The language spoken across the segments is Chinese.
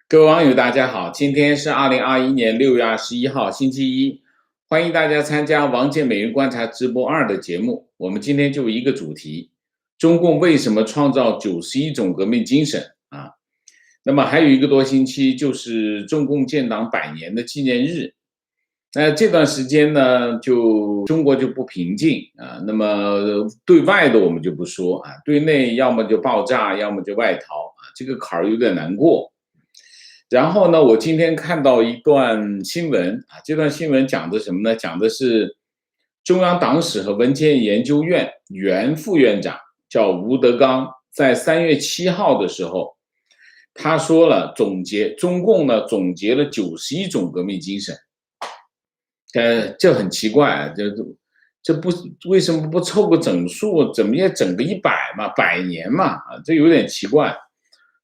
各位网友，大家好，今天是2021年6月21号，星期一，欢迎大家参加王健每日观察直播2的节目。我们今天就一个主题：中共为什么创造91种革命精神啊？那么还有一个多星期就是中共建党100年的纪念日。那这段时间呢，中国就不平静啊。那么对外的我们就不说啊，对内要么就爆炸，要么就外逃啊，这个坎儿有点难过。然后呢，我今天看到一段新闻啊，这段新闻讲的什么呢？讲的是中央党史和文献研究院原副院长叫吴德刚，在3月7号的时候，他说了中共呢总结了91种革命精神。这很奇怪啊，这不为什么不凑个整数，怎么也整个100嘛，100年嘛啊，这有点奇怪。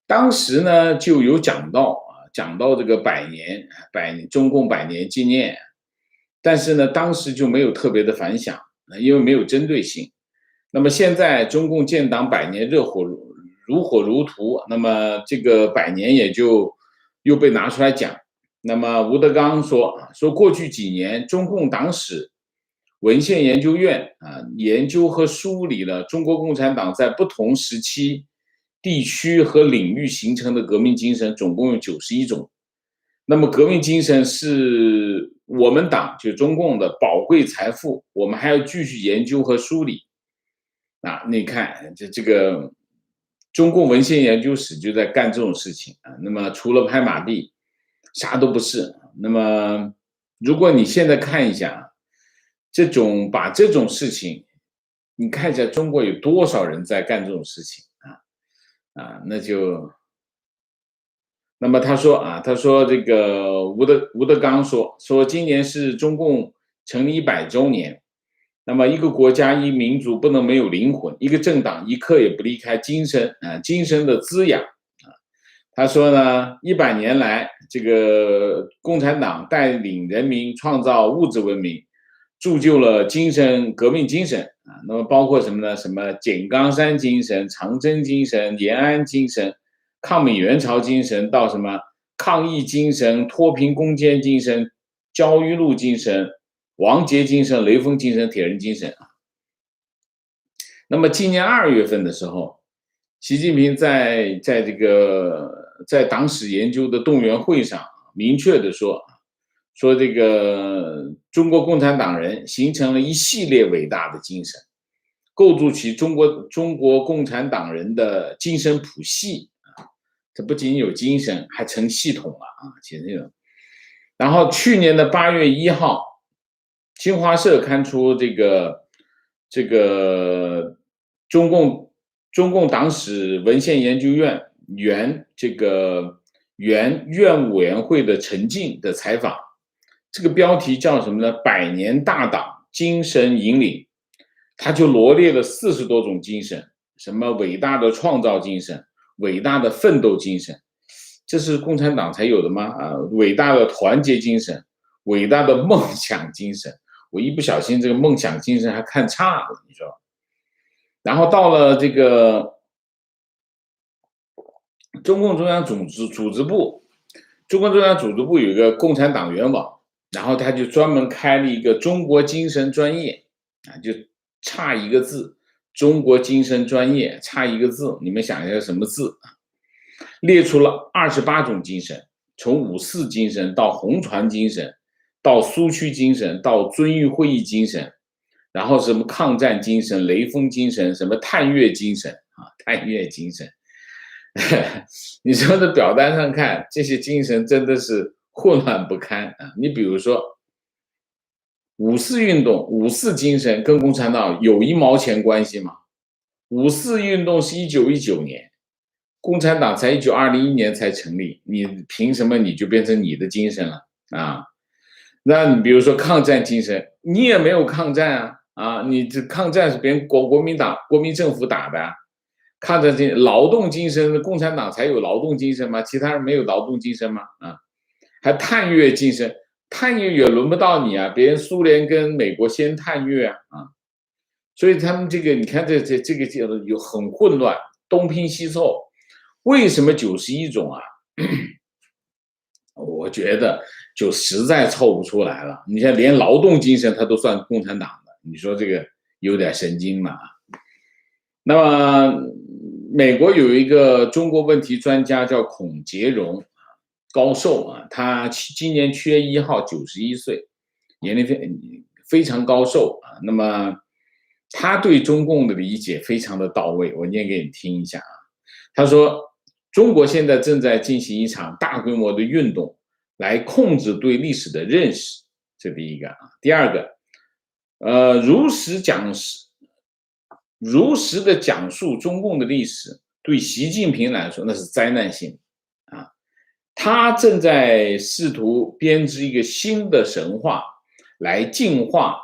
当时呢就有讲到这个100年中共100年纪念，但是呢当时就没有特别的反响，因为没有针对性。那么现在中共建党100年如火如荼，那么这个100年也就又被拿出来讲。那么吴德刚说过去几年中共党史文献研究院研究和梳理了中国共产党在不同时期地区和领域形成的革命精神总共有91种。那么革命精神是我们党就中共的宝贵财富，我们还要继续研究和梳理。你看这个中共文献研究室就在干这种事情啊。那么除了拍马屁，啥都不是。那么如果你现在看一下把这种事情，你看一下中国有多少人在干这种事情那么他说这个吴德刚说今年是中共成立100周年。那么一个国家一民族不能没有灵魂，一个政党一刻也不离开精神的滋养他说呢，100年来，这个共产党带领人民创造物质文明，铸就了革命精神那么包括什么呢？什么井冈山精神、长征精神、延安精神、抗美援朝精神，到什么抗疫精神、脱贫攻坚精神、焦裕禄精神、王杰精神、雷锋精神、铁人精神那么今年2月份的时候，习近平在党史研究的动员会上明确的说这个中国共产党人形成了一系列伟大的精神，构筑起中国共产党人的精神谱系这不仅有精神，还成系统了其实这种。然后去年的8月1号，新华社刊出这个中共党史文献研究院原院委员会的陈静的采访，这个标题叫什么呢？100年大党精神引领。他就罗列了40多种精神，什么伟大的创造精神、伟大的奋斗精神，这是共产党才有的吗？伟大的团结精神、伟大的梦想精神。我一不小心这个梦想精神还看差了，你说。然后到了这个中共中央组织部，中共中央组织部有一个共产党员网，然后他就专门开了一个中国精神专业就差一个字，中国精神专业差一个字，你们想一下什么字列出了28种精神，从5·4精神到红船精神，到苏区精神，到遵义会议精神，然后什么抗战精神、雷锋精神，什么探月精神探月精神你说的表单上看，这些精神真的是混乱不堪你比如说5·4运动、5·4精神跟共产党有1毛钱关系吗？5·4运动是1919年，共产党才1921年才成立，你凭什么你就变成你的精神了那你比如说抗战精神，你也没有抗战你这抗战是别人国民党、国民政府打的抗战精神、劳动精神，共产党才有劳动精神吗？其他人没有劳动精神吗？还探月精神，探月也轮不到你别人苏联跟美国先探月所以他们这个你看这个有很混乱，东拼西凑。为什么91种我觉得就实在凑不出来了。你像连劳动精神他都算共产党的，你说这个有点神经嘛？那么，美国有一个中国问题专家叫孔杰荣，高寿啊，他今年7月1号91岁，年龄非常高寿啊。那么他对中共的理解非常的到位，我念给你听一下啊。他说，中国现在正在进行一场大规模的运动，来控制对历史的认识，这第一个啊。第二个，如实的讲述中共的历史，对习近平来说那是灾难性啊。他正在试图编织一个新的神话，来净化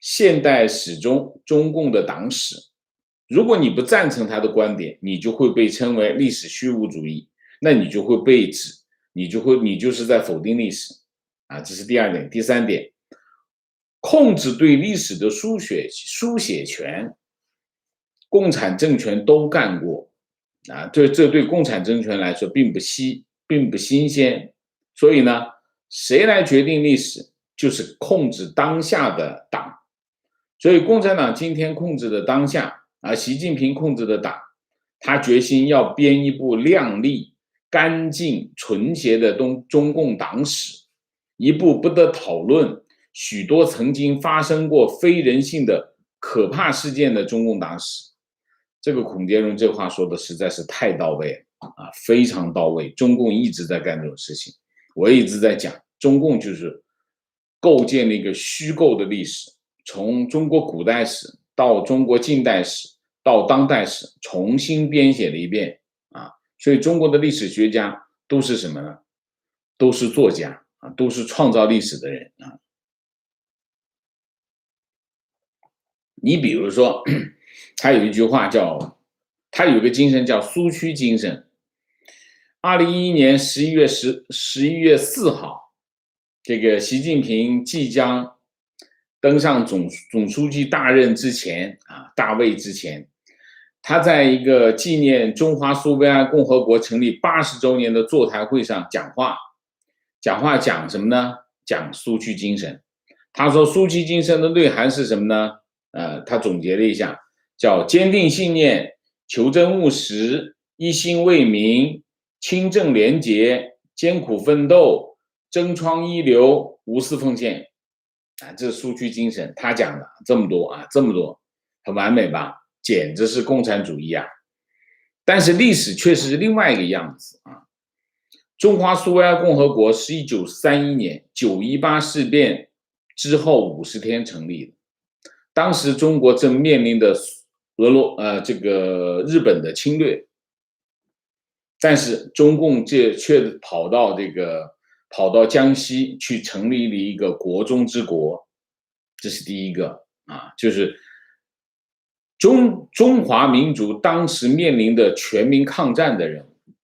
现代史中中共的党史。如果你不赞成他的观点，你就会被称为历史虚无主义，那你就会被指，你就是在否定历史啊。这是第二点。第三点，控制对历史的书写权，共产政权都干过啊。这对共产政权来说并不新鲜。所以呢，谁来决定历史，就是控制当下的党。所以共产党今天控制的当下，而习近平控制的党，他决心要编一部亮丽、干净、纯洁的中共党史，一部不得讨论、许多曾经发生过非人性的可怕事件的中共党史。这个孔杰荣这话说的实在是太到位了啊，非常到位。中共一直在干这种事情，我一直在讲，中共就是构建了一个虚构的历史，从中国古代史到中国近代史到当代史，重新编写了一遍啊。所以中国的历史学家都是什么呢？都是作家啊，都是创造历史的人啊。你比如说，他有一句话叫，他有个精神叫苏区精神。2011年11月4号，这个习近平即将登上总书记大任之前啊，大位之前，他在一个纪念中华苏维埃共和国成立80周年的座谈会上讲话，讲什么呢？讲苏区精神。他说苏区精神的内涵是什么呢？他总结了一下，叫坚定信念、求真务实、一心为民、清正廉洁、艰苦奋斗、争创一流、无私奉献啊，这是苏区精神。他讲的这么多啊，这么多，很完美吧？简直是共产主义啊！但是历史确实是另外一个样子啊。中华苏维埃共和国是1931年9·18事变之后50天成立的。当时中国正面临的日本的侵略，但是中共却跑到江西去成立了一个国中之国，这是第一个啊，就是中华民族当时面临的全民抗战的人物，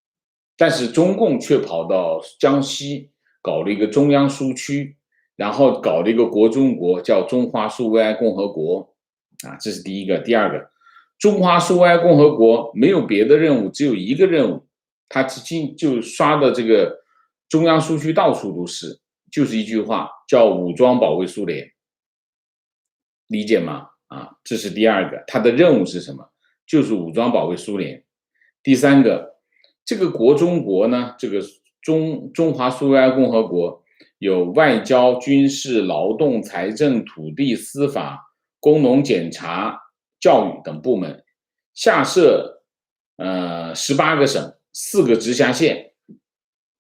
但是中共却跑到江西搞了一个中央苏区，然后搞了一个国中国，叫中华苏维埃共和国啊，这是第一个。第二个，中华苏维埃共和国没有别的任务，只有一个任务，他就刷的这个中央苏区到处都是，就是一句话，叫武装保卫苏联，理解吗？啊，这是第二个，他的任务是什么？就是武装保卫苏联。第三个，这个国中国呢，这个中华苏维埃共和国有外交、军事、劳动、财政、土地、司法、工农检查、教育等部门，下设18个省，4个直辖县，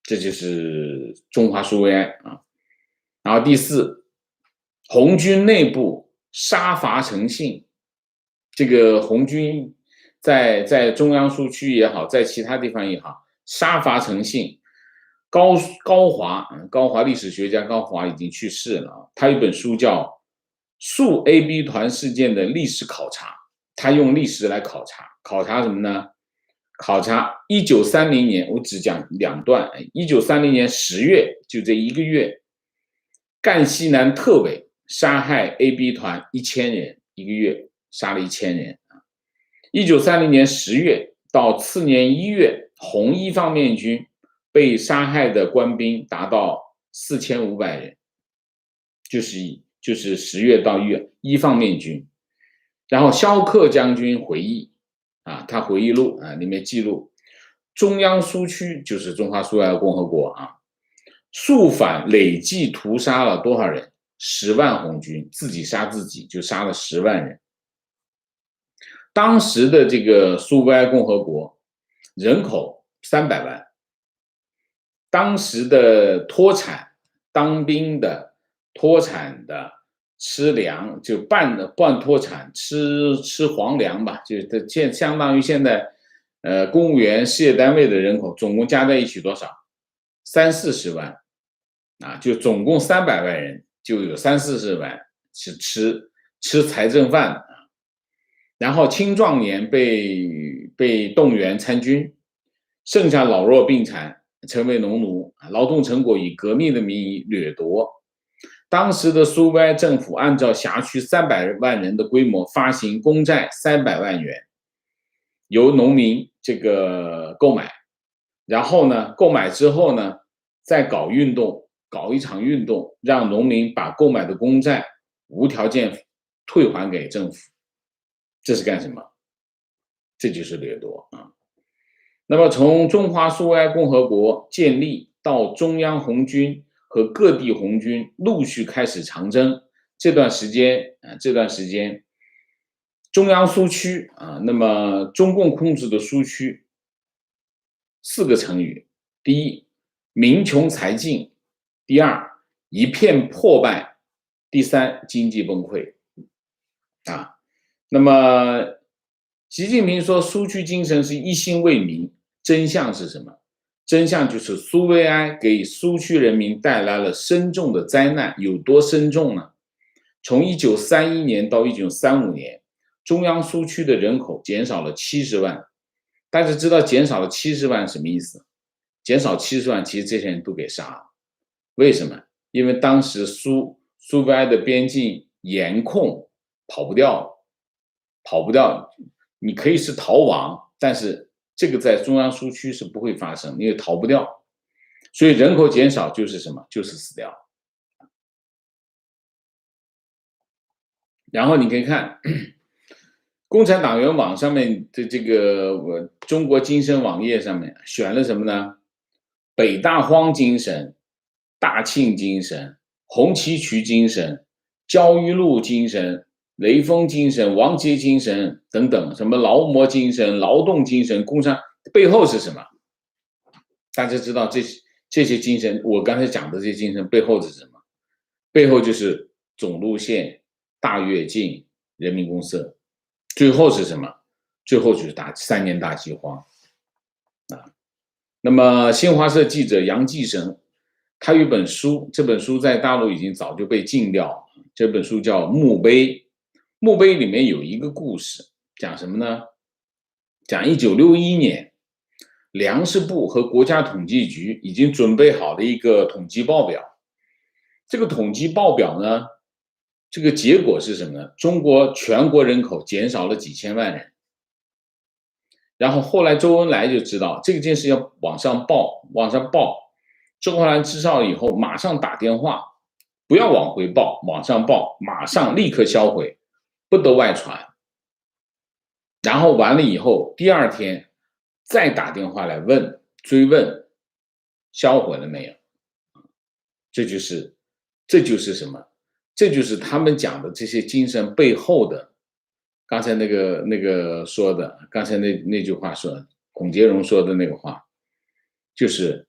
这就是中华苏维埃啊。然后第四，红军内部杀伐成性，这个红军在中央苏区也好，在其他地方也好，杀伐成性。高华历史学家高华已经去世了啊，他有一本书叫《肃 AB 团事件的历史考察》，他用历史来考察什么呢？考察1930年，我只讲2段。1930年10月，就这1个月，赣西南特委杀害 AB 团1000人，1个月杀了1000人。1930年10月到次年1月，红一方面军被杀害的官兵达到4500人，就是10月到1月一方面军。然后萧克将军回忆他回忆录里面记录，中央苏区就是中华苏维埃共和国肃反累计屠杀了多少人？10万红军，自己杀自己就杀了10万人。当时的这个苏维埃共和国人口300万，当时的脱产当兵的脱产的吃粮就半脱产吃皇粮吧，就相当于现在公务员事业单位的人口总共加在一起多少？30-40万就总共300万人，就有30-40万是吃财政饭然后青壮年被动员参军，剩下老弱病残成为农奴，劳动成果以革命的名义掠夺。当时的苏维埃政府按照辖区300万人的规模发行公债300万元，由农民这个购买，然后呢，购买之后呢，再搞一场运动，让农民把购买的公债无条件退还给政府。这是干什么？这就是掠夺那么从中华苏维埃共和国建立到中央红军和各地红军陆续开始长征，这段时间中央苏区那么中共控制的苏区4个成语：第一，民穷财尽；第二，一片破败；第三，经济崩溃那么习近平说苏区精神是一心为民，真相是什么？真相就是苏维埃给苏区人民带来了深重的灾难。有多深重呢？从1931年到1935年，中央苏区的人口减少了70万。大家知道减少了70万什么意思？减少70万，其实这些人都给杀了。为什么？因为当时苏维埃的边境严控，跑不掉，你可以是逃亡，但是这个在中央苏区是不会发生，因为逃不掉。所以人口减少就是什么？就是死掉。然后你可以看共产党员网上面的这个中国精神网页上面选了什么呢？北大荒精神、大庆精神、红旗渠精神、焦裕禄精神、雷锋精神、王杰精神等等，什么劳模精神、劳动精神、共产背后是什么？大家知道这些精神，我刚才讲的这些精神背后是什么？背后就是总路线、大跃进、人民公社，最后是什么？最后就是3年大饥荒那么新华社记者杨继绳，他有一本书，这本书在大陆已经早就被禁掉，这本书叫《墓碑》。墓碑里面有一个故事，讲什么呢？讲1961年粮食部和国家统计局已经准备好了一个统计报表。这个统计报表呢，这个结果是什么呢？中国全国人口减少了几千万人。然后后来周恩来就知道这件事要往上报，周恩来知道以后马上打电话，不要往回报，往上报，马上立刻销毁，不得外传。然后完了以后，第2天再打电话来追问销毁了没有。这就是什么？这就是他们讲的这些精神背后的，刚才那个说的，刚才那句话说的，孔杰荣说的那个话，就是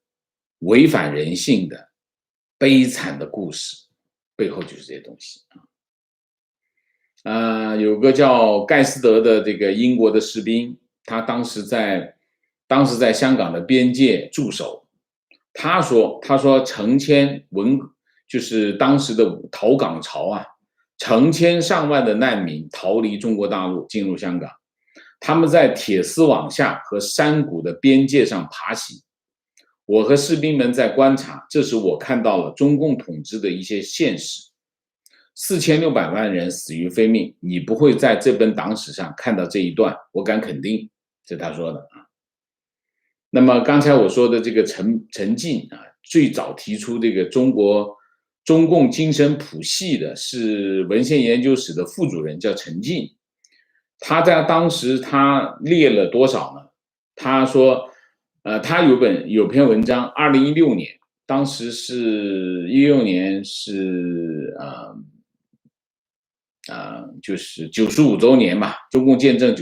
违反人性的悲惨的故事，背后就是这些东西有个叫盖斯德的这个英国的士兵，他当时在香港的边界驻守，他说成千就是当时的逃港潮成千上万的难民逃离中国大陆进入香港，他们在铁丝网下和山谷的边界上爬行。我和士兵们在观察，这时我看到了中共统治的一些现实。4600万人死于非命，你不会在这本党史上看到这一段，我敢肯定，这是他说的那么刚才我说的这个陈进啊，最早提出这个中共精神谱系的是文献研究室的副主任，叫陈进。他在当时他列了多少呢？他说，他有篇文章，2016年，当时是16年是就是95周年嘛，中共建党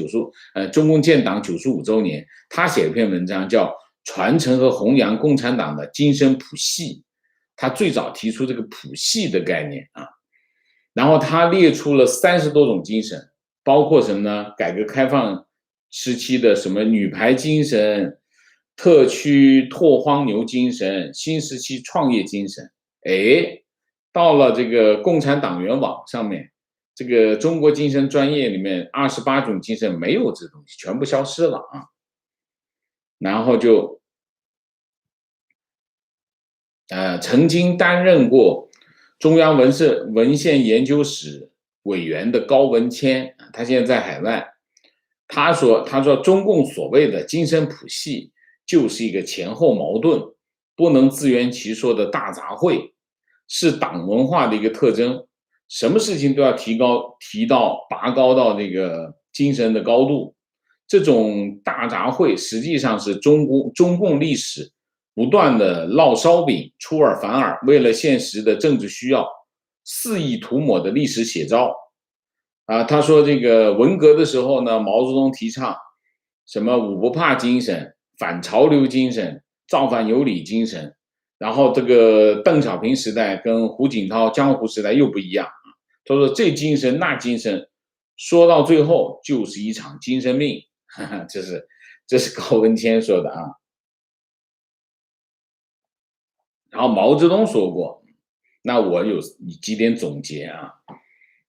95周年，他写了一篇文章叫《传承和弘扬共产党的精神谱系》，他最早提出这个谱系的概念啊，然后他列出了30多种精神，包括什么呢？改革开放时期的什么女排精神、特区拓荒牛精神、新时期创业精神，哎，到了这个共产党员网上面。这个中国精神专业里面28种精神没有这东西，全部消失了啊。然后就曾经担任过中央文献研究室委员的高文谦，他现在在海外，他说中共所谓的精神谱系就是一个前后矛盾、不能自圆其说的大杂烩，是党文化的一个特征。什么事情都要拔高到这个精神的高度，这种大杂烩实际上是中共历史不断的烙烧饼、出尔反尔，为了现实的政治需要肆意涂抹的历史写照。他说这个文革的时候呢，毛泽东提倡什么五不怕精神、反潮流精神、造反有理精神，然后这个邓小平时代跟胡锦涛江湖时代又不一样。他说这精神那精神，说到最后就是一场精神病，这是高文谦说的啊。然后毛泽东说过，那我有几点总结啊。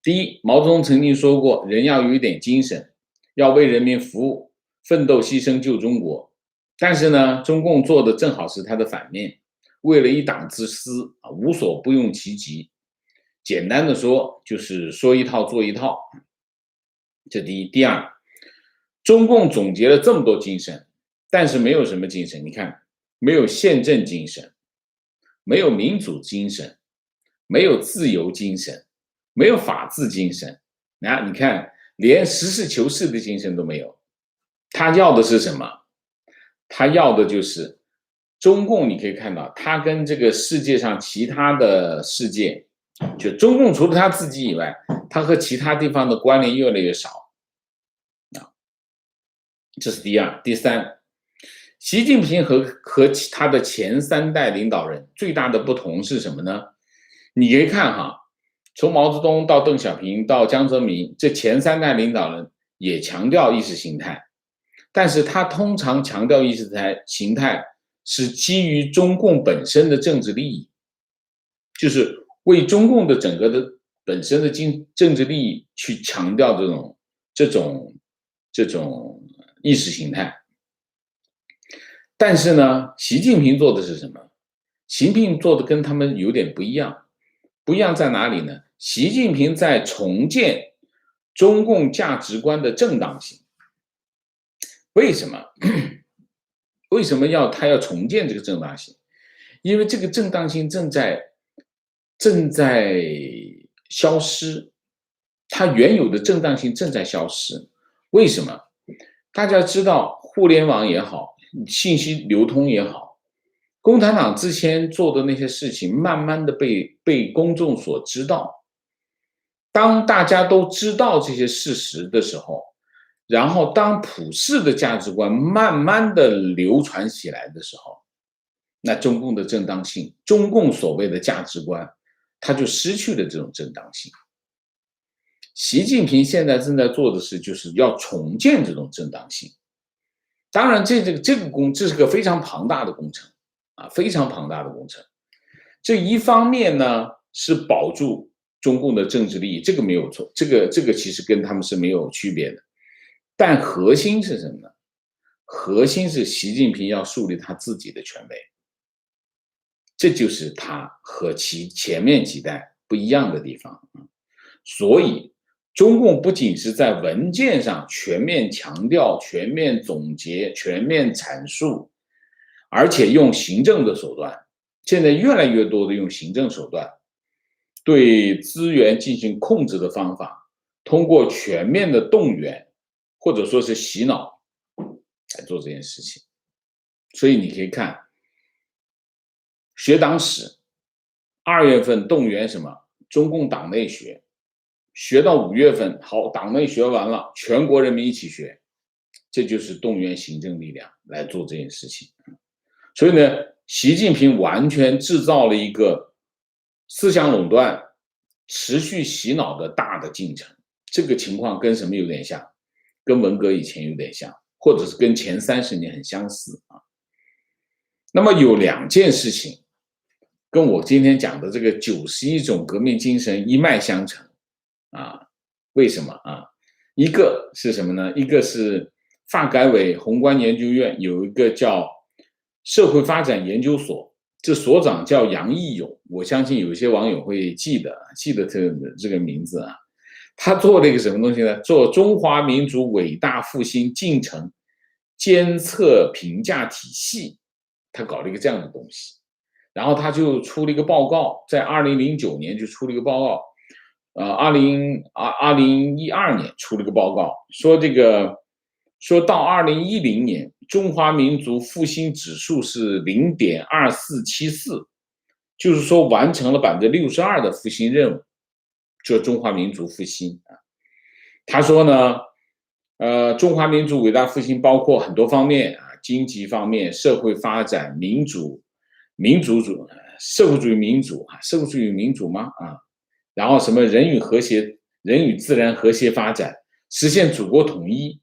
第一，毛泽东曾经说过，人要有一点精神，要为人民服务，奋斗牺牲救中国。但是呢，中共做的正好是他的反面，为了一党之私啊，无所不用其极。简单的说，就是说一套做一套。这第一。第二，中共总结了这么多精神，但是没有什么精神。你看，没有宪政精神，没有民主精神，没有自由精神，没有法治精神。你看，连实事求是的精神都没有。他要的是什么？他要的就是中共，你可以看到，他跟这个世界上其他的世界，就中共除了他自己以外，他和其他地方的关联越来越少。这是第二。第三，习近平和他的前3代领导人最大的不同是什么呢？你可以看哈，从毛泽东到邓小平到江泽民，这前3代领导人也强调意识形态，但是他通常强调意识形态是基于中共本身的政治利益，就是为中共的整个的本身的政治利益去强调这种意识形态。但是呢，习近平做的是什么？习近平做的跟他们有点不一样。不一样在哪里呢？习近平在重建中共价值观的正当性。为什么？为什么他要重建这个正当性？因为这个正当性正在消失，它原有的正当性正在消失。为什么？大家知道，互联网也好，信息流通也好，共产党之前做的那些事情，慢慢的被公众所知道。当大家都知道这些事实的时候，然后当普世的价值观慢慢的流传起来的时候，那中共的正当性，中共所谓的价值观，它就失去了这种正当性。习近平现在正在做的事，就是要重建这种正当性。当然，这是个非常庞大的工程啊，非常庞大的工程。这一方面呢，是保住中共的政治利益，这个没有错，这个其实跟他们是没有区别的。但核心是什么呢？核心是习近平要树立他自己的权威，这就是他和其前面几代不一样的地方。所以中共不仅是在文件上全面强调、全面总结、全面阐述，而且用行政的手段，现在越来越多的用行政手段对资源进行控制的方法，通过全面的动员或者说是洗脑来做这件事情。所以你可以看学党史，2月份动员什么中共党内学，学到5月份，好，党内学完了，全国人民一起学，这就是动员行政力量来做这件事情。所以呢，习近平完全制造了一个思想垄断、持续洗脑的大的进程。这个情况跟什么有点像？跟文革以前有点像，或者是跟前30年很相似啊。那么有2件事情跟我今天讲的这个91种革命精神一脉相承啊。为什么啊？一个是什么呢？一个是发改委宏观研究院有一个叫社会发展研究所，这所长叫杨义勇，我相信有些网友会记得这个名字啊。他做了一个什么东西呢？做中华民族伟大复兴进程监测评价体系，他搞了一个这样的东西。然后他就出了一个报告，在2009年就出了一个报告，2012年出了一个报告，说到2010年，中华民族复兴指数是0.2474，就是说完成了62%的复兴任务，就中华民族复兴啊。他说呢，中华民族伟大复兴包括很多方面啊，经济方面、社会发展、社会主义民主啊，社会主义民主吗？啊，然后什么人与自然和谐发展，实现祖国统一，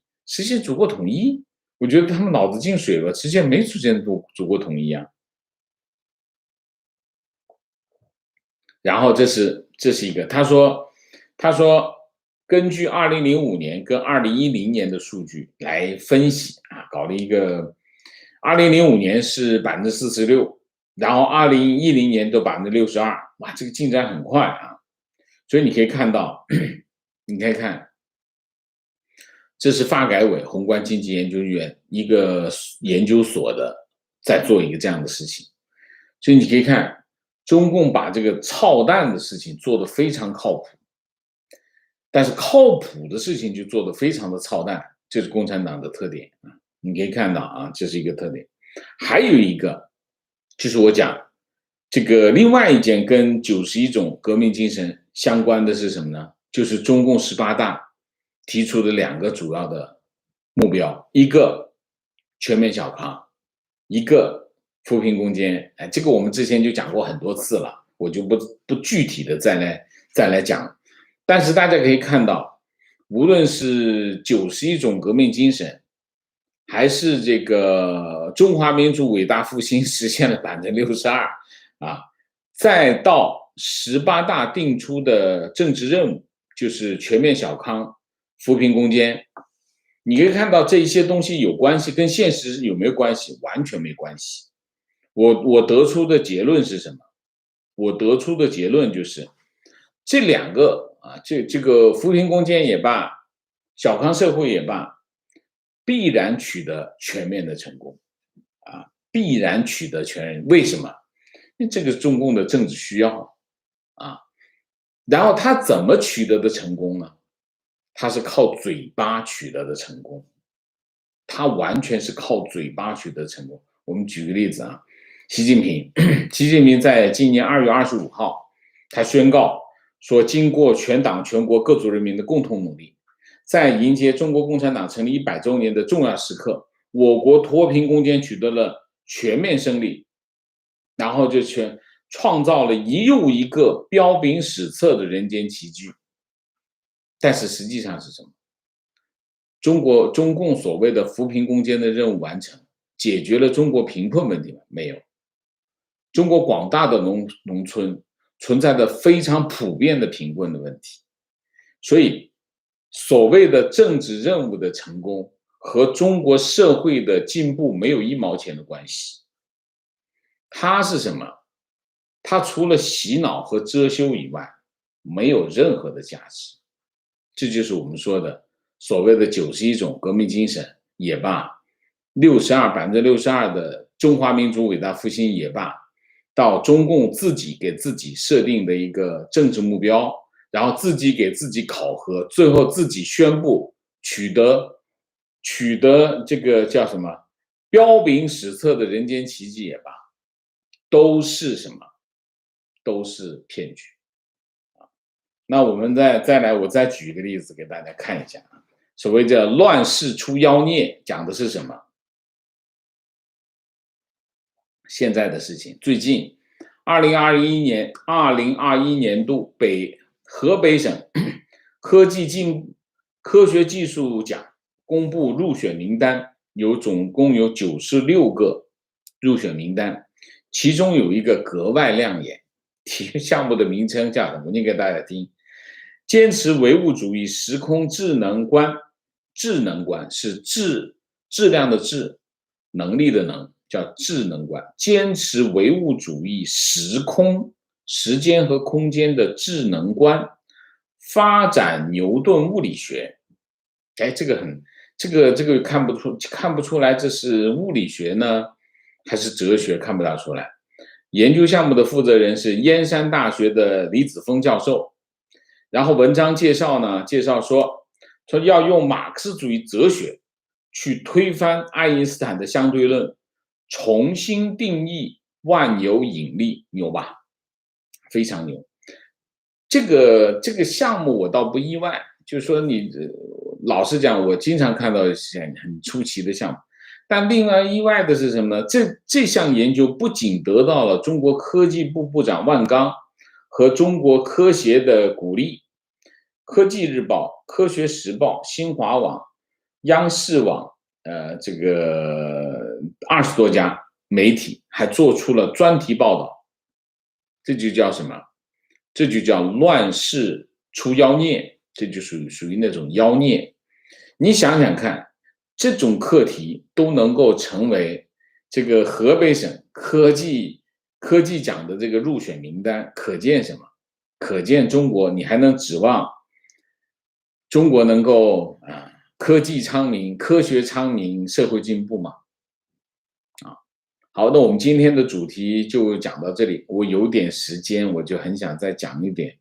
我觉得他们脑子进水了，实现没实现祖国统一啊。然后这是一个，他说根据2005年跟2010年的数据来分析啊，搞了一个2005年是46%，然后2010年都62%，哇，这个进展很快啊。所以你可以看到，这是发改委宏观经济研究院一个研究所的在做一个这样的事情。所以你可以看中共把这个操蛋的事情做得非常靠谱，但是靠谱的事情就做得非常的操蛋，这是共产党的特点啊。你可以看到啊，这是一个特点。还有一个就是我讲这个另外一件跟91种革命精神相关的是什么呢？就是中共18大提出的2个主要的目标，一个全面小康，一个扶贫攻坚。哎，这个我们之前就讲过很多次了，我就不具体的再来讲。但是大家可以看到，无论是91种革命精神，还是这个中华民族伟大复兴实现了62%啊，再到18大定出的政治任务，就是全面小康、扶贫攻坚，你可以看到这一些东西有关系，跟现实有没有关系？完全没关系。我得出的结论是什么？我得出的结论就是这2个啊，这个扶贫攻坚也罢，小康社会也罢，必然取得全面的成功啊，必然取得全面。为什么？因为这个中共的政治需要啊。然后他怎么取得的成功呢？他是靠嘴巴取得的成功，他完全是靠嘴巴取得成功。我们举个例子啊，习近平在今年2月25号，他宣告说，经过全党全国各族人民的共同努力，在迎接中国共产党成立100周年的重要时刻，我国脱贫攻坚取得了全面胜利，然后就创造了一又一个彪炳史册的人间奇迹。但是实际上是什么？中共所谓的扶贫攻坚的任务完成，解决了中国贫困问题吗？没有。中国广大的农村存在着非常普遍的贫困的问题，所以所谓的政治任务的成功和中国社会的进步没有1毛钱的关系。它是什么？它除了洗脑和遮羞以外，没有任何的价值。这就是我们说的所谓的91种革命精神也罢， 62%的中华民族伟大复兴也罢，到中共自己给自己设定的一个政治目标，然后自己给自己考核，最后自己宣布取得这个叫什么彪炳史册的人间奇迹也罢，都是什么？都是骗局。那我们再来，我再举一个例子给大家看一下啊。所谓的乱世出妖孽，讲的是什么？现在的事情，最近2021年度河北省科学技术奖公布入选名单，总共有96个入选名单，其中有一个格外亮眼，体育项目的名称叫什么？我念给大家听：坚持唯物主义时空智能观。智能观是质量的质，能力的能，叫智能观。坚持唯物主义时间和空间的智能观，发展牛顿物理学。哎，这个看不出来，这是物理学呢，还是哲学？看不大出来。研究项目的负责人是燕山大学的李子峰教授。然后文章介绍说要用马克思主义哲学去推翻爱因斯坦的相对论，重新定义万有引力，牛吧？非常牛。这个项目我倒不意外，就是说你老实讲，我经常看到很出奇的项目。但另外意外的是什么呢？这项研究不仅得到了中国科技部部长万钢和中国科协的鼓励，科技日报、科学时报、新华网、央视网，这个20多家媒体还做出了专题报道。这就叫什么？这就叫乱世出妖孽，这就属于那种妖孽。你想想看，这种课题都能够成为这个河北省科技奖的这个入选名单，可见什么？可见中国，你还能指望中国能够科技昌明、科学昌明、社会进步吗？好，那我们今天的主题就讲到这里。我有点时间，我就很想再讲一点，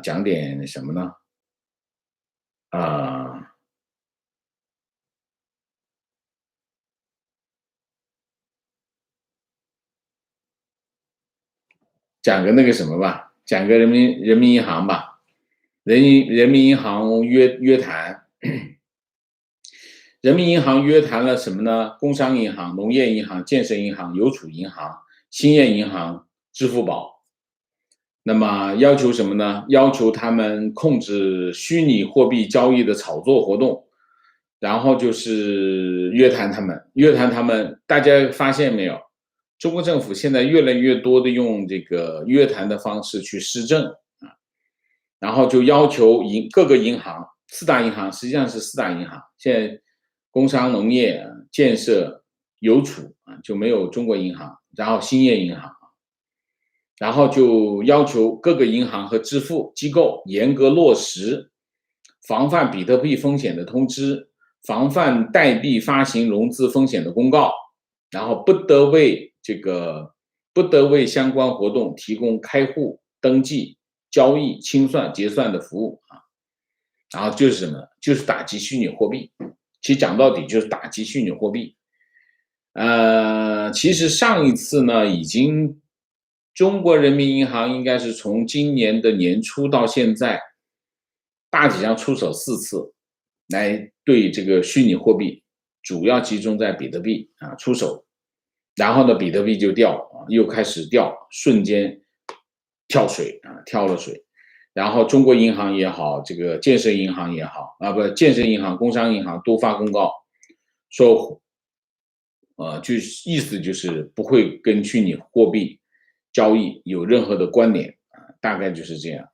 讲点什么呢？讲个那个什么吧，讲个人民银行吧，人民银行约谈。人民银行约谈了什么呢？工商银行、农业银行、建设银行、邮储银行、兴业银行、支付宝。那么要求什么呢？要求他们控制虚拟货币交易的炒作活动，然后就是约谈他们。大家发现没有？中国政府现在越来越多的用这个约谈的方式去施政啊，然后就要求各个银行，4大银行实际上是4大银行，现在工商、农业、建设、邮储就没有中国银行，然后兴业银行，然后就要求各个银行和支付机构严格落实防范比特币风险的通知，防范代币发行融资风险的公告，然后不得为相关活动提供开户、登记、交易、清算、结算的服务啊。然后就是什么？就是打击虚拟货币。其实讲到底就是打击虚拟货币。其实上一次呢，中国人民银行应该是从今年的年初到现在，大体上出手4次，来对这个虚拟货币，主要集中在比特币出手。然后呢，比特币就又开始掉，瞬间跳了水。然后中国银行也好，这个建设银行也好，建设银行、工商银行都发公告说，就意思就是不会跟虚拟货币交易有任何的关联大概就是这样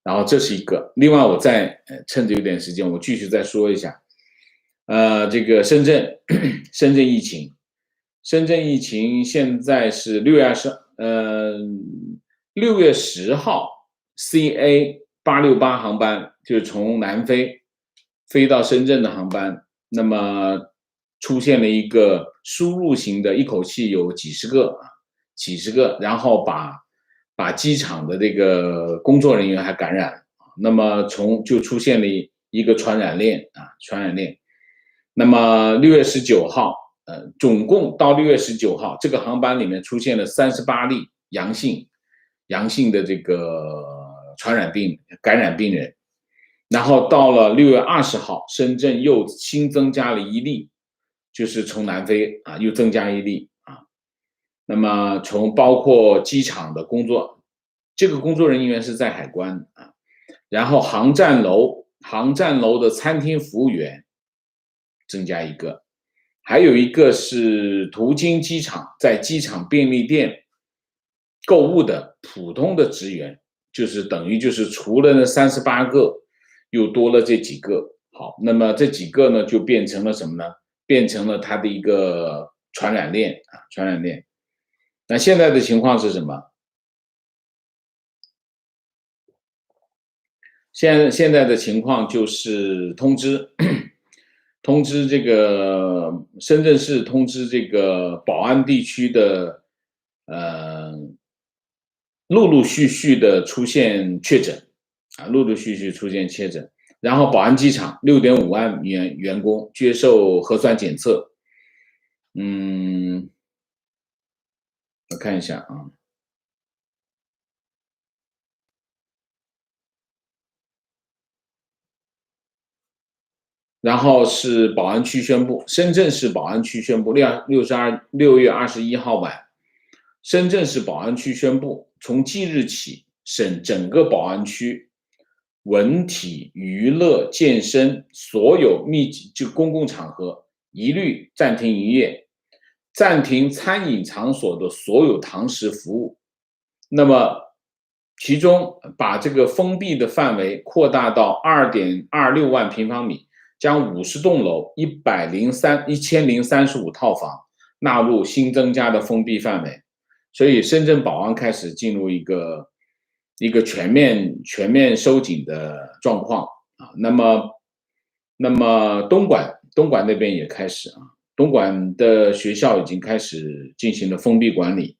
然后这是一个，另外我再趁着有点时间，我继续再说一下，这个深圳疫情。深圳疫情现在是6月10号 CA868航班，就是从南非飞到深圳的航班那么出现了一个输入型的，一口气有几十个，然后把机场的这个工作人员还感染了，那么就出现了一个传染链。那么6月19号，总共到6月19号，这个航班里面出现了38例阳性的这个感染病人。然后到了6月20号，深圳又新增加了1例，就是从南非又增加1例。那么包括机场的工作，这个工作人员是在海关然后航站楼的餐厅服务员增加1个，还有一个是途经机场，在机场便利店购物的普通的职员，就是等于就是除了那38个，又多了这几个。好，那么这几个呢，就变成了什么呢？变成了它的一个传染链。那现在的情况是什么？现在的情况就是通知这个深圳市通知这个宝安地区的陆陆续续的出现确诊然后宝安机场6.5万名员工接受核酸检测。我看一下啊。然后是宝安区宣布，深圳市宝安区宣布6月21号晚，深圳市宝安区宣布，从即日起，整个宝安区文体、娱乐、健身所有密集公共场合一律暂停营业，暂停餐饮场所的所有堂食服务。那么其中把这个封闭的范围扩大到2.26万平方米，将50栋楼1035套房纳入新增加的封闭范围。所以深圳宝安开始进入一个全面收紧的状况。那么东莞那边也开始东莞的学校已经开始进行了封闭管理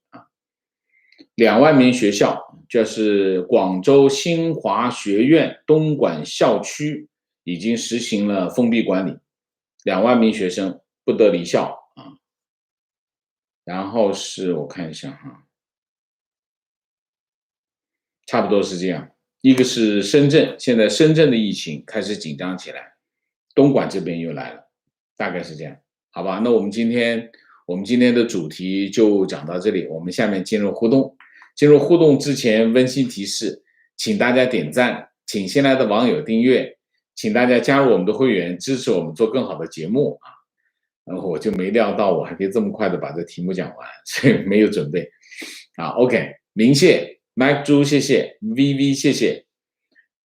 2万名学校，就是广州新华学院东莞校区已经实行了封闭管理，2万名学生不得离校然后是我看一下差不多是这样。一个是深圳，现在深圳的疫情开始紧张起来，东莞这边又来了，大概是这样，好吧？那我们今天的主题就讲到这里，我们下面进入互动。进入互动之前，温馨提示，请大家点赞，请新来的网友订阅，请大家加入我们的会员，支持我们做更好的节目然后我就没料到我还可以这么快的把这题目讲完，所以没有准备OK， 明谢 Mike 猪谢谢 VV 谢谢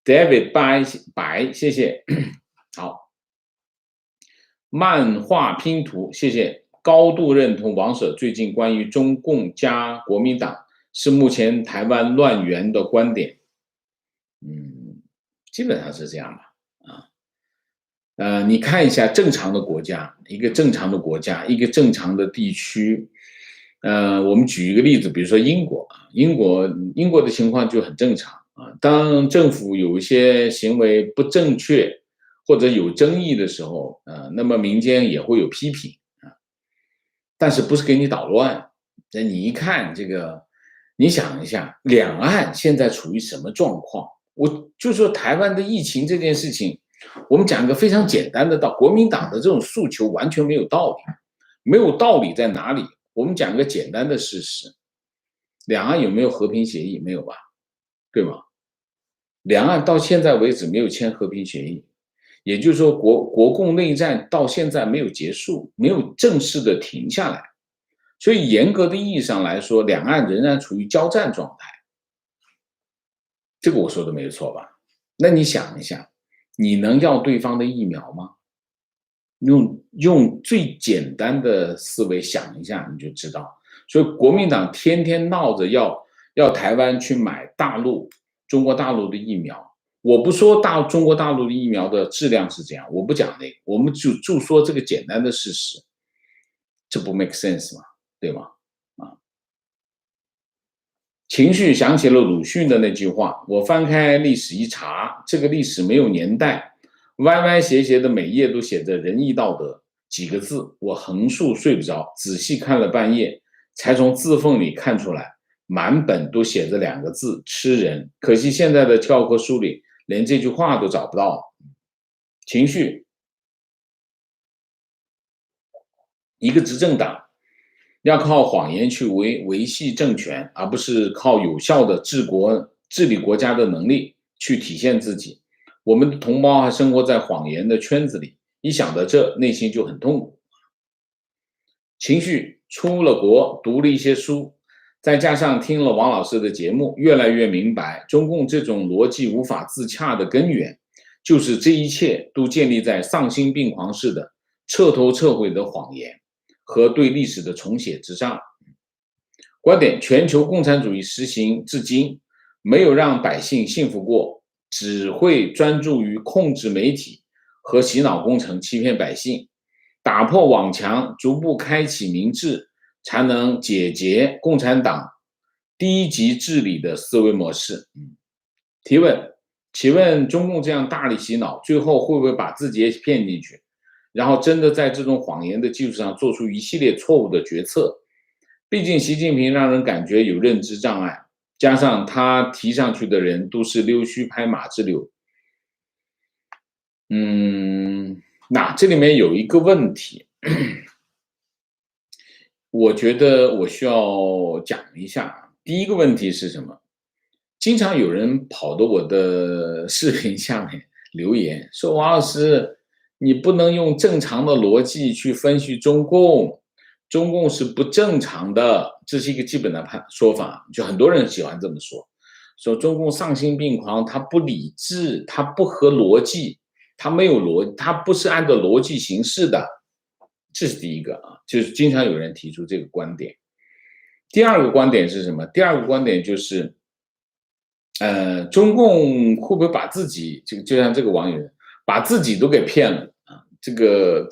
David 白谢谢好，漫画拼图谢谢，高度认同王舍最近关于中共加国民党是目前台湾乱源的观点。基本上是这样吧你看一下正常的国家，一个正常的地区我们举一个例子，比如说英国的情况就很正常当政府有一些行为不正确或者有争议的时候那么民间也会有批评但是不是给你捣乱。你一看这个，你想一下，两岸现在处于什么状况？我就说台湾的疫情这件事情，我们讲一个非常简单的国民党的这种诉求完全没有道理，没有道理在哪里？我们讲一个简单的事实，两岸有没有和平协议？没有吧，对吗？两岸到现在为止没有签和平协议，也就是说国共内战到现在没有结束，没有正式的停下来，所以严格的意义上来说，两岸仍然处于交战状态。这个我说的没有错吧？那你想一下，你能要对方的疫苗吗？用最简单的思维想一下，你就知道。所以国民党天天闹着要台湾去买中国大陆的疫苗，我不说中国大陆的疫苗的质量是怎样，我不讲那个，我们就说这个简单的事实，这不 make sense 吗？对吗？情绪想起了鲁迅的那句话，我翻开历史一查，这个历史没有年代，歪歪斜斜的每页都写着仁义道德几个字，我横竖睡不着，仔细看了半夜，才从字缝里看出来，满本都写着2个字吃人，可惜现在的教科书里连这句话都找不到。情绪，一个执政党要靠谎言去维系政权，而不是靠有效的治理国家的能力去体现自己。我们的同胞还生活在谎言的圈子里，一想到这，内心就很痛苦。情绪，出了国，读了一些书，再加上听了王老师的节目，越来越明白，中共这种逻辑无法自洽的根源，就是这一切都建立在丧心病狂式的彻头彻尾的谎言和对历史的重写之上。观点：全球共产主义实行至今，没有让百姓幸福过，只会专注于控制媒体和洗脑工程，欺骗百姓。打破网墙，逐步开启民治，才能解决共产党低级治理的思维模式。提问：请问中共这样大力洗脑，最后会不会把自己也骗进去？然后真的在这种谎言的基础上做出一系列错误的决策？毕竟习近平让人感觉有认知障碍，加上他提上去的人都是溜须拍马之流。那这里面有一个问题，我觉得我需要讲一下。第一个问题是什么？经常有人跑到我的视频下面留言说：“王老师，你不能用正常的逻辑去分析中共，中共是不正常的。”这是一个基本的说法，就很多人喜欢这么说，说中共丧心病狂，他不理智，他不合逻辑，他没有他不是按照逻辑行事的。这是第一个啊，就是经常有人提出这个观点。第二个观点是什么？第二个观点就是，中共会不会把自己就像这个网友把自己都给骗了啊？这个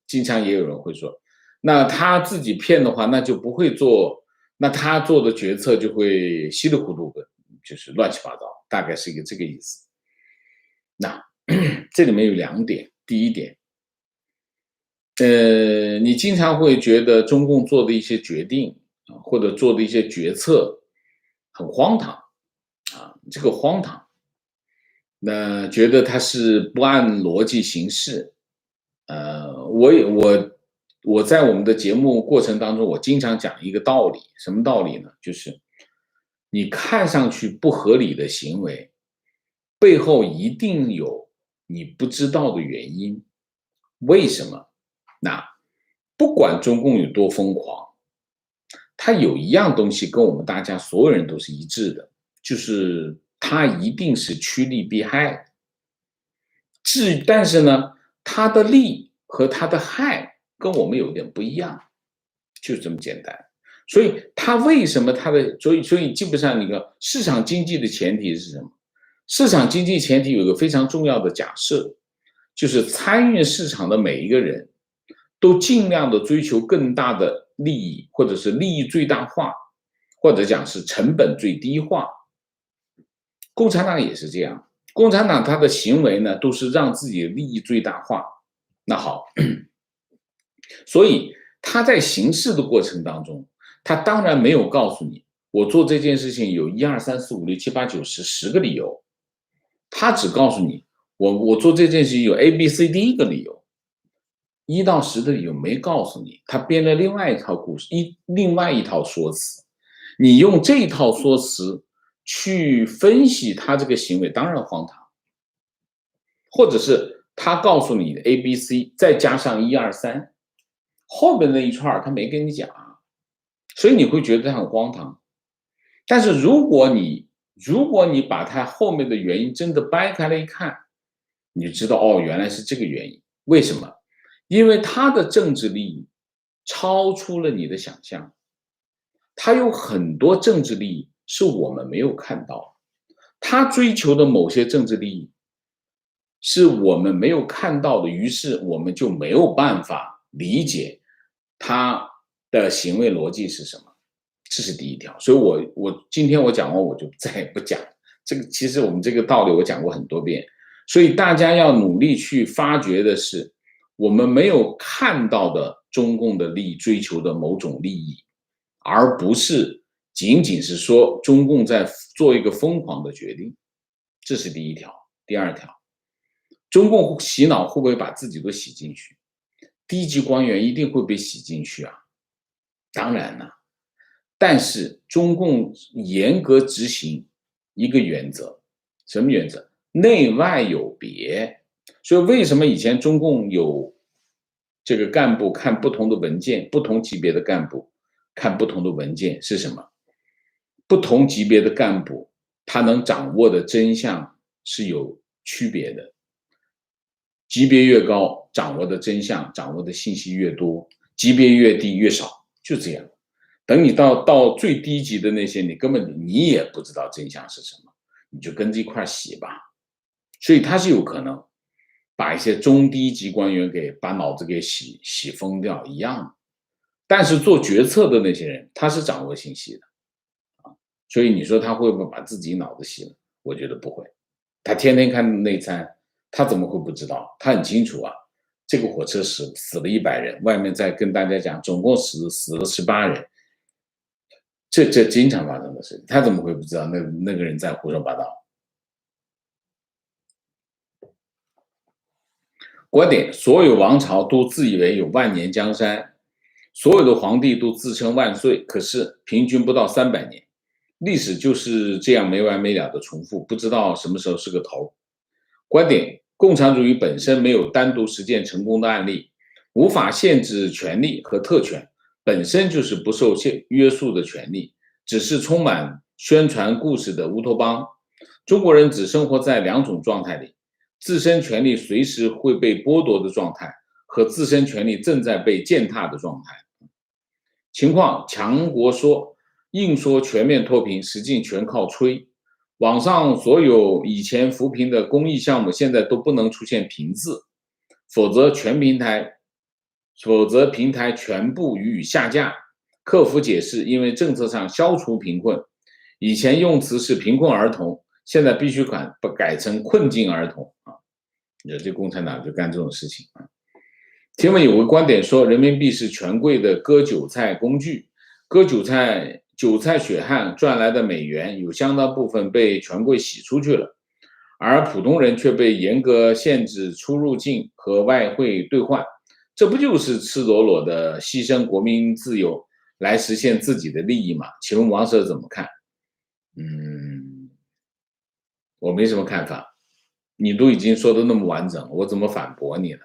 经常也有人会说，那他自己骗的话，那就不会做，那他做的决策就会稀里糊涂的，就是乱七八糟，大概是一个这个意思。那这里面有2点，第一点。你经常会觉得中共做的一些决定或者做的一些决策很荒唐啊，这个荒唐，那觉得他是不按逻辑行事。我在我们的节目过程当中，我经常讲一个道理，什么道理呢？就是你看上去不合理的行为，背后一定有你不知道的原因。为什么？那不管中共有多疯狂，他有一样东西跟我们大家所有人都是一致的，就是他一定是趋利避害。但是呢，他的利和他的害跟我们有点不一样，就这么简单。所以他为什么所以基本上你看市场经济的前提是什么？市场经济前提有一个非常重要的假设，就是参与市场的每一个人都尽量的追求更大的利益，或者是利益最大化，或者讲是成本最低化。共产党也是这样，共产党他的行为呢，都是让自己的利益最大化。那好，所以他在行事的过程当中，他当然没有告诉你，我做这件事情有1、2、3、4、5、6、7、8、9、10个理由，他只告诉你，我做这件事情有 A、B、C、D 个理由。1到10的理由没告诉你，他编了另外一套故事，另外一套说辞。你用这一套说辞去分析他这个行为，当然荒唐。或者是他告诉你的 A、B、C， 再加上1、2、3，后面那一串他没跟你讲，所以你会觉得他很荒唐。但是如果你把他后面的原因真的掰开来一看，你就知道哦，原来是这个原因。为什么？因为他的政治利益超出了你的想象，他有很多政治利益是我们没有看到，他追求的某些政治利益是我们没有看到的，于是我们就没有办法理解他的行为逻辑是什么。这是第一条。所以我今天我讲完我就再也不讲这个。其实我们这个道理我讲过很多遍，所以大家要努力去发掘的是我们没有看到的中共的利益追求的某种利益，而不是仅仅是说中共在做一个疯狂的决定。这是第一条。第二条，中共洗脑会不会把自己都洗进去？低级官员一定会被洗进去啊，当然了。但是中共严格执行一个原则，什么原则？内外有别。所以为什么以前中共有这个干部看不同的文件，不同级别的干部看不同的文件是什么？不同级别的干部他能掌握的真相是有区别的，级别越高，掌握的真相、掌握的信息越多，级别越低越少，就这样。等你到最低级的那些，你也不知道真相是什么，你就跟着一块洗吧。所以他是有可能把一些中低级官员把脑子给洗疯掉一样的。但是做决策的那些人，他是掌握信息的啊，所以你说他会不会把自己脑子洗了？我觉得不会。他天天看内参，他怎么会不知道？他很清楚啊，这个火车死了100人，外面在跟大家讲总共死了18人。这经常发生的事，他怎么会不知道那个人在胡说八道？观点：所有王朝都自以为有万年江山，所有的皇帝都自称万岁，可是平均不到300年，历史就是这样没完没了的重复，不知道什么时候是个头。观点：共产主义本身没有单独实践成功的案例，无法限制权利和特权，本身就是不受约束的权利，只是充满宣传故事的乌托邦。中国人只生活在2种状态里：自身权利随时会被剥夺的状态和自身权利正在被践踏的状态。情况：强国说硬说全面脱贫，实际全靠吹。网上所有以前扶贫的公益项目现在都不能出现贫字，否则平台全部予以下架。客服解释，因为政策上消除贫困，以前用词是贫困儿童，现在必须改成困境儿童啊！有这共产党就干这种事情啊！听闻有个观点说，人民币是权贵的割韭菜工具，割韭菜血汗赚来的美元有相当部分被权贵洗出去了，而普通人却被严格限制出入境和外汇兑换，这不就是赤裸裸的牺牲国民自由来实现自己的利益吗？请问王舍怎么看？我没什么看法，你都已经说的那么完整，我怎么反驳你呢？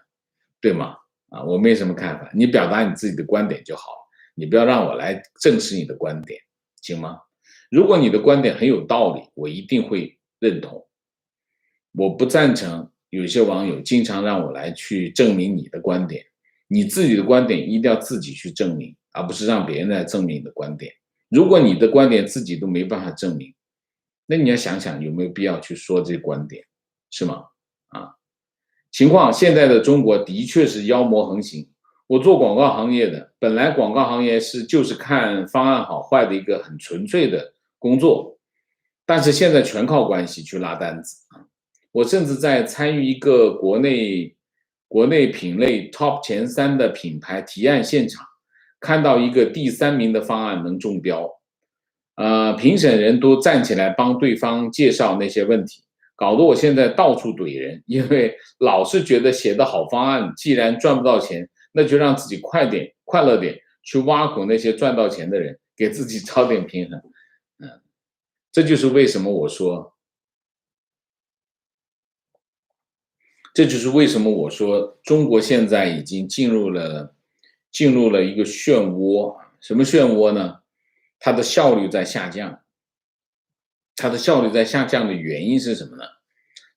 对吗？啊，我没什么看法，你表达你自己的观点就好了，你不要让我来证实你的观点，行吗？如果你的观点很有道理，我一定会认同。我不赞成有些网友经常让我来去证明你的观点，你自己的观点一定要自己去证明，而不是让别人来证明你的观点。如果你的观点自己都没办法证明，那你要想想有没有必要去说这观点，是吗？啊，情况现在的中国的确是妖魔横行。我做广告行业的，本来广告行业就是看方案好坏的一个很纯粹的工作，但是现在全靠关系去拉单子啊。我甚至在参与一个国内品类 top 前3的品牌提案现场，看到一个第3名的方案能中标，评审人都站起来帮对方介绍那些问题，搞得我现在到处怼人，因为老是觉得写的好方案既然赚不到钱，那就让自己快乐点，去挖苦那些赚到钱的人，给自己找点平衡。这就是为什么我说中国现在已经进入了一个漩涡。什么漩涡呢？它的效率在下降。它的效率在下降的原因是什么呢？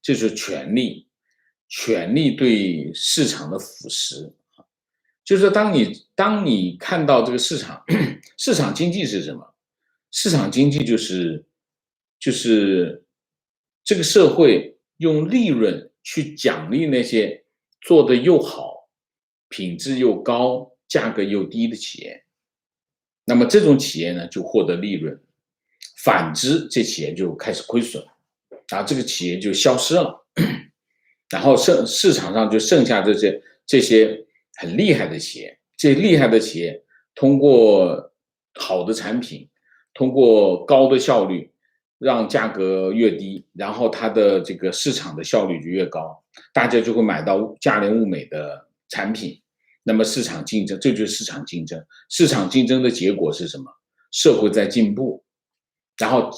就是权力对市场的腐蚀。就是当你看到这个市场经济是什么？市场经济就是这个社会用利润去奖励那些做的又好、品质又高、价格又低的企业，那么这种企业呢就获得利润，反之这企业就开始亏损，然后这个企业就消失了，然后市场上就剩下这些很厉害的企业，这些厉害的企业通过好的产品，通过高的效率，让价格越低，然后它的这个市场的效率就越高，大家就会买到价廉物美的产品。那么市场竞争，这就是市场竞争。市场竞争的结果是什么？社会在进步，然后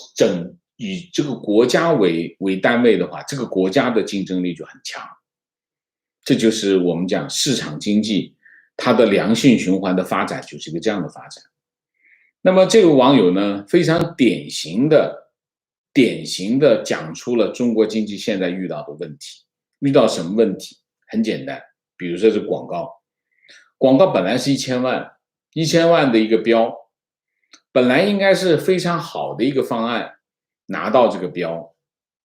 以这个国家为单位的话，这个国家的竞争力就很强。这就是我们讲市场经济它的良性循环的发展，就是一个这样的发展。那么这个网友呢，非常典型的讲出了中国经济现在遇到的问题。遇到什么问题？很简单，比如说是广告本来是1000万，1000万的一个标，本来应该是非常好的一个方案，拿到这个标，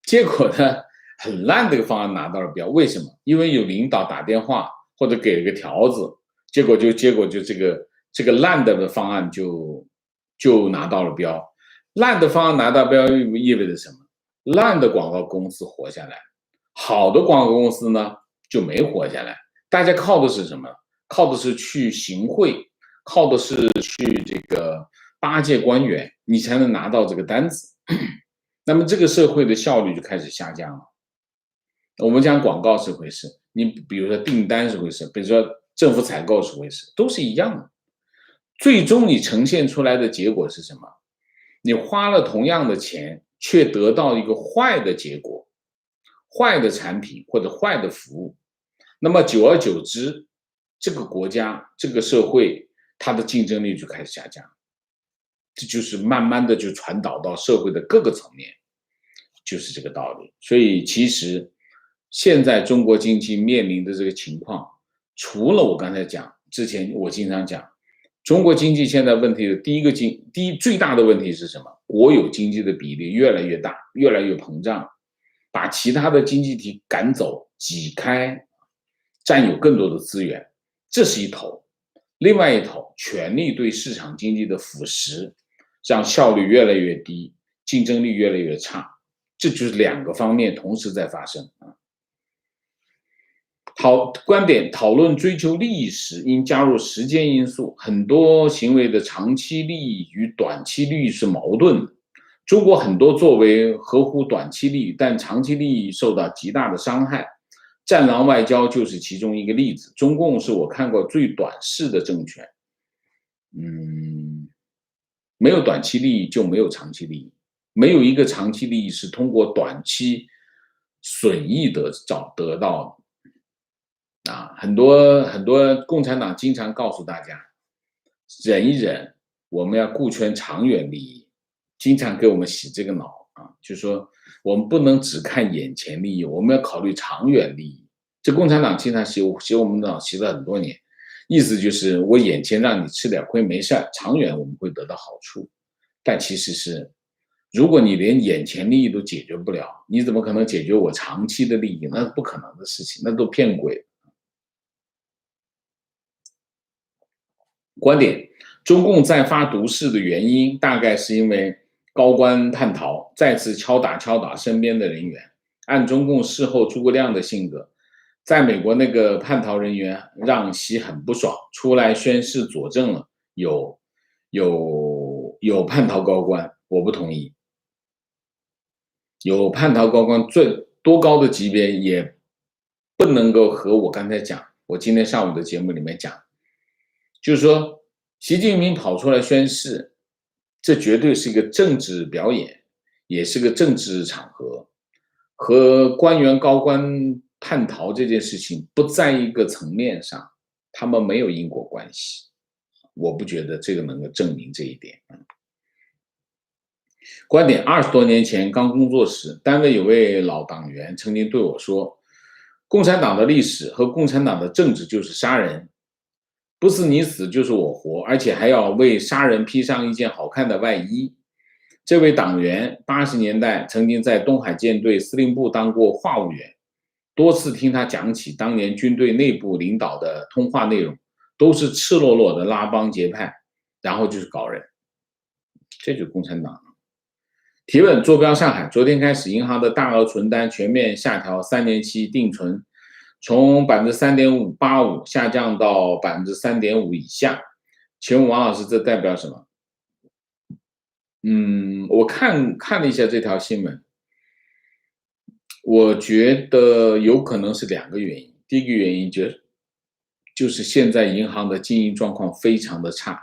结果呢，很烂的一个方案拿到了标。为什么？因为有领导打电话或者给了个条子，结果就这个烂的方案就拿到了标。烂的方案拿到标意味着什么？烂的广告公司活下来，好的广告公司呢就没活下来。大家靠的是什么？靠的是去行贿，靠的是去这个巴结官员，你才能拿到这个单子。那么这个社会的效率就开始下降了。我们讲广告是回事，你比如说订单是回事，比如说政府采购是回事，都是一样的。最终你呈现出来的结果是什么？你花了同样的钱，却得到一个坏的结果，坏的产品或者坏的服务。那么久而久之，这个国家、这个社会，它的竞争力就开始下降。这就是慢慢的就传导到社会的各个层面，就是这个道理。所以其实现在中国经济面临的这个情况，除了我刚才讲，之前我经常讲，中国经济现在问题的第一最大的问题是什么？国有经济的比例越来越大，越来越膨胀，把其他的经济体赶走、挤开，占有更多的资源，这是一头。另外一头，权力对市场经济的腐蚀，让效率越来越低，竞争力越来越差，这就是两个方面同时在发生啊。观点讨论追求利益时，应加入时间因素。很多行为的长期利益与短期利益是矛盾的。中国很多作为合乎短期利益，但长期利益受到极大的伤害。战狼外交就是其中一个例子。中共是我看过最短视的政权。没有短期利益就没有长期利益，没有一个长期利益是通过短期损益得到的。很多共产党经常告诉大家，忍一忍，我们要顾全长远利益，经常给我们洗这个脑啊，就是说我们不能只看眼前利益，我们要考虑长远利益。这共产党经常洗我们的脑，洗了很多年，意思就是我眼前让你吃点亏没事，长远我们会得到好处。但其实是，如果你连眼前利益都解决不了，你怎么可能解决我长期的利益？那是不可能的事情，那都骗鬼。观点：中共再发毒誓的原因，大概是因为高官叛逃，再次敲打身边的人员。按中共事后诸葛亮的性格，在美国那个叛逃人员让习很不爽，出来宣誓佐证了有叛逃高官，我不同意。有叛逃高官最多高的级别也不能够和我刚才讲，我今天上午的节目里面讲。就是说，习近平跑出来宣誓，这绝对是一个政治表演，也是个政治场合，和官员高官叛逃这件事情不在一个层面上，他们没有因果关系。我不觉得这个能够证明这一点。观点：20多年前刚工作时，单位有位老党员曾经对我说，共产党的历史和共产党的政治就是杀人。不是你死就是我活，而且还要为杀人披上一件好看的外衣。这位党员80年代曾经在东海舰队司令部当过话务员，多次听他讲起当年军队内部领导的通话内容，都是赤裸裸的拉帮结派，然后就是搞人，这就是共产党。提问：坐标上海，昨天开始，银行的大额存单全面下调3年期定存，从3.585%下降到3.5%以下。请问王老师，这代表什么？我看了一下这条新闻，我觉得有可能是2个原因。第一个原因就是现在银行的经营状况非常的差，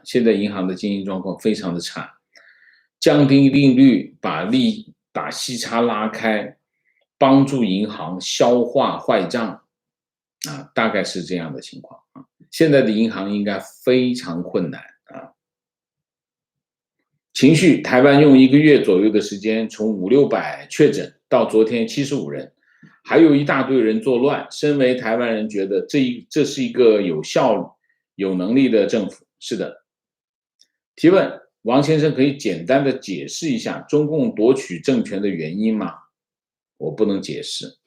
现在银行的经营状况非常的差，降低利率，把息差拉开，帮助银行消化坏账，大概是这样的情况啊。现在的银行应该非常困难啊。情绪，台湾用1个月左右的时间，从500-600确诊到昨天75人，还有一大堆人作乱。身为台湾人，觉得这是一个有效、有能力的政府。是的。提问：王先生可以简单的解释一下中共夺取政权的原因吗？我不能解释，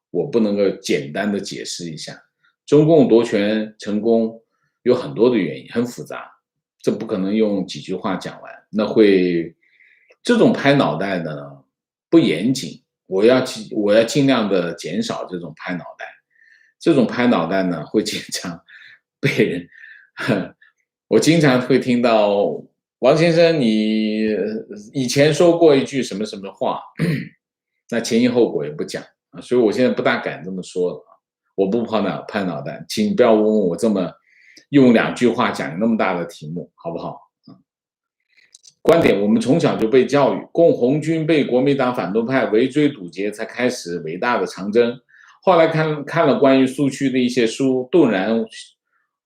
我不能够简单的解释一下。中共夺权成功有很多的原因，很复杂。这不可能用几句话讲完，这种拍脑袋的呢不严谨，我要尽量的减少这种拍脑袋，这种拍脑袋呢会经常被人，我经常会听到王先生你以前说过一句什么什么话，那前因后果也不讲，所以我现在不大敢这么说了，我不拍脑袋，请不要问我这么用2句话讲那么大的题目，好不好？观点：我们从小就被教育，共红军被国民党反动派围追堵截，才开始伟大的长征。后来看了关于苏区的一些书，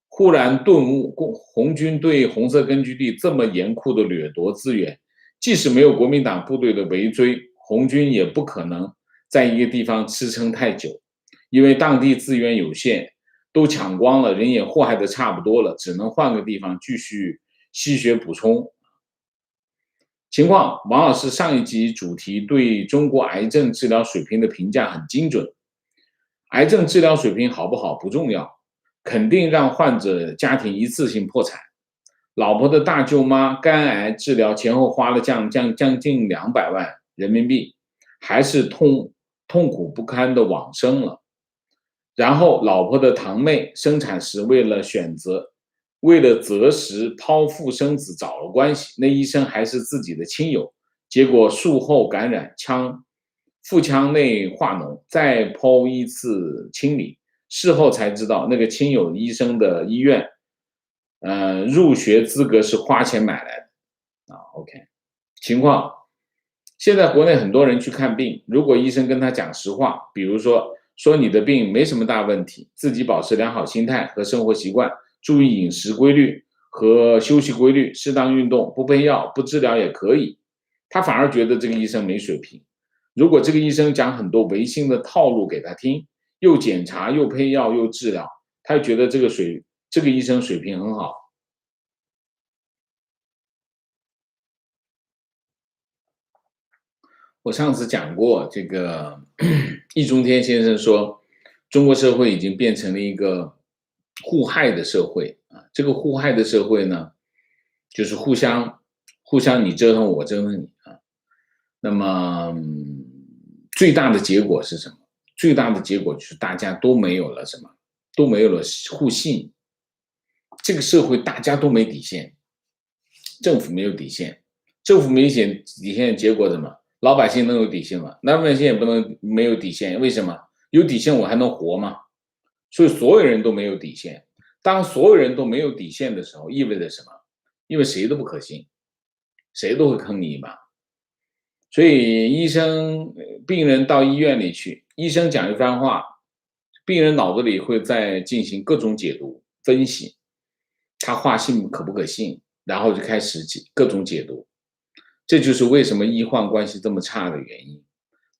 忽然顿悟，红军对红色根据地这么严酷的掠夺资源，即使没有国民党部队的围追，红军也不可能在一个地方支撑太久，因为当地资源有限。都抢光了，人也祸害的差不多了，只能换个地方继续吸血补充。情况：王老师上一集主题对中国癌症治疗水平的评价很精准。癌症治疗水平好不好不重要，肯定让患者家庭一次性破产。老婆的大舅妈肝癌治疗前后花了将近200万人民币，还是痛苦不堪的往生了。然后老婆的堂妹生产时为了择时剖腹生子找了关系，那医生还是自己的亲友，结果术后感染腹腔内化脓，再剖一次清理，事后才知道那个亲友医生的医院入学资格是花钱买来的OK。 情况：现在国内很多人去看病，如果医生跟他讲实话，比如说你的病没什么大问题，自己保持良好心态和生活习惯，注意饮食规律和休息规律，适当运动，不配药不治疗也可以，他反而觉得这个医生没水平。如果这个医生讲很多违心的套路给他听，又检查又配药又治疗，他就觉得这个医生水平很好。我上次讲过，这个易中天先生说，中国社会已经变成了一个互害的社会这个互害的社会呢，就是互相你折腾我折腾你那么最大的结果是什么？最大的结果就是大家都没有了什么？都没有了互信。这个社会大家都没底线，政府没有底线，政府没底线的结果怎么？老百姓能有底线吗？老百姓也不能没有底线，为什么？有底线我还能活吗？所以所有人都没有底线。当所有人都没有底线的时候，意味着什么？因为谁都不可信，谁都会坑你一把。所以病人到医院里去，医生讲一番话，病人脑子里会再进行各种解读分析，他话信可不可信，然后就开始各种解读。这就是为什么医患关系这么差的原因。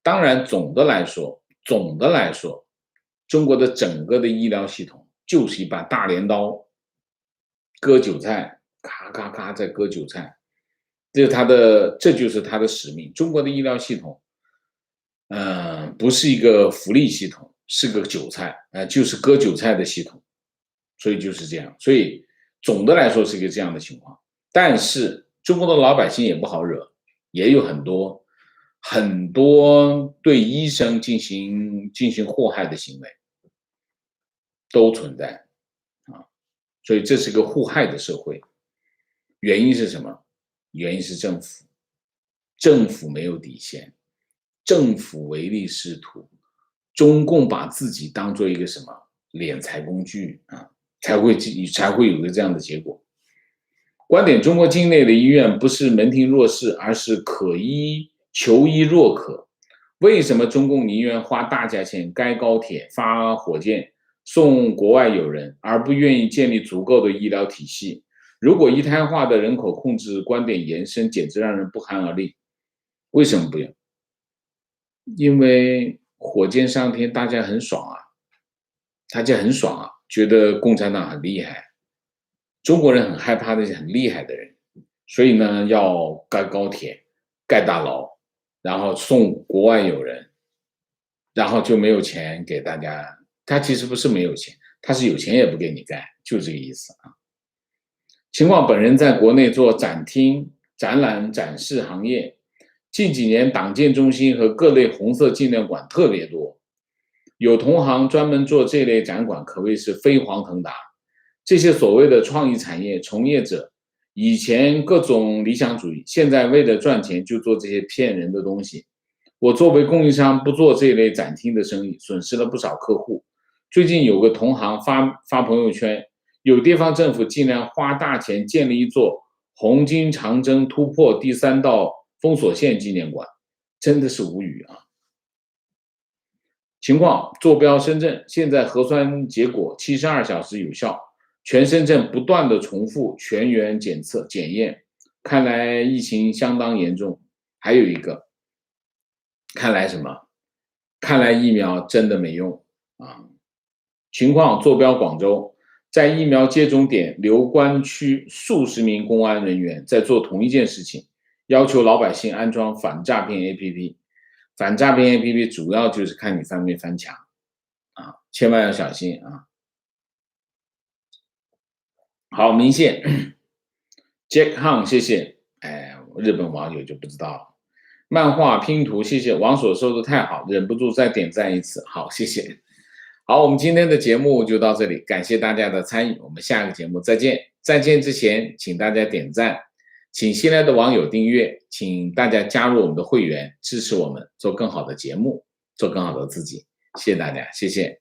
当然总的来说，中国的整个的医疗系统就是一把大镰刀，割韭菜，咔咔咔在割韭菜。这就是它的使命。中国的医疗系统，不是一个福利系统，是个韭菜，就是割韭菜的系统，所以就是这样。所以总的来说是一个这样的情况。但是中国的老百姓也不好惹，也有很多对医生进行祸害的行为都存在啊，所以这是个互害的社会。原因是什么？原因是政府没有底线，政府唯利是图，中共把自己当做一个什么敛财工具啊，才会有个这样的结果。观点：中国境内的医院不是门庭若市，而是求医若渴。为什么中共宁愿花大价钱盖高铁、发火箭送国外友人，而不愿意建立足够的医疗体系？如果一胎化的人口控制观点延伸，简直让人不寒而栗。为什么不用？因为火箭上天，大家很爽啊，觉得共产党很厉害。中国人很害怕那些很厉害的人，所以呢，要盖高铁、盖大楼，然后送国外友人，然后就没有钱给大家。他其实不是没有钱，他是有钱也不给你盖，就这个意思啊。情况：本人在国内做展厅、展览、展示行业，近几年党建中心和各类红色纪念馆特别多，有同行专门做这类展馆，可谓是飞黄腾达。这些所谓的创意产业从业者，以前各种理想主义，现在为了赚钱就做这些骗人的东西。我作为供应商不做这类展厅的生意，损失了不少客户。最近有个同行发朋友圈，有地方政府竟然花大钱建了一座红金长征突破第3道封锁线纪念馆，真的是无语啊！情况：坐标深圳，现在核酸结果72小时有效，全深圳不断的重复全员检验，看来疫情相当严重。还有一个，看来什么？看来疫苗真的没用啊！情况：坐标广州，在疫苗接种点留观区数十名公安人员在做同一件事情，要求老百姓安装反诈骗 APP。反诈骗 APP 主要就是看你翻没翻墙啊，千万要小心啊！好，明线 Jack Han， 谢谢。日本网友就不知道了。漫画拼图，谢谢。网所收的太好，忍不住再点赞一次。好，谢谢。好，我们今天的节目就到这里，感谢大家的参与，我们下个节目再见。再见之前，请大家点赞，请新来的网友订阅，请大家加入我们的会员，支持我们做更好的节目，做更好的自己。谢谢大家，谢谢。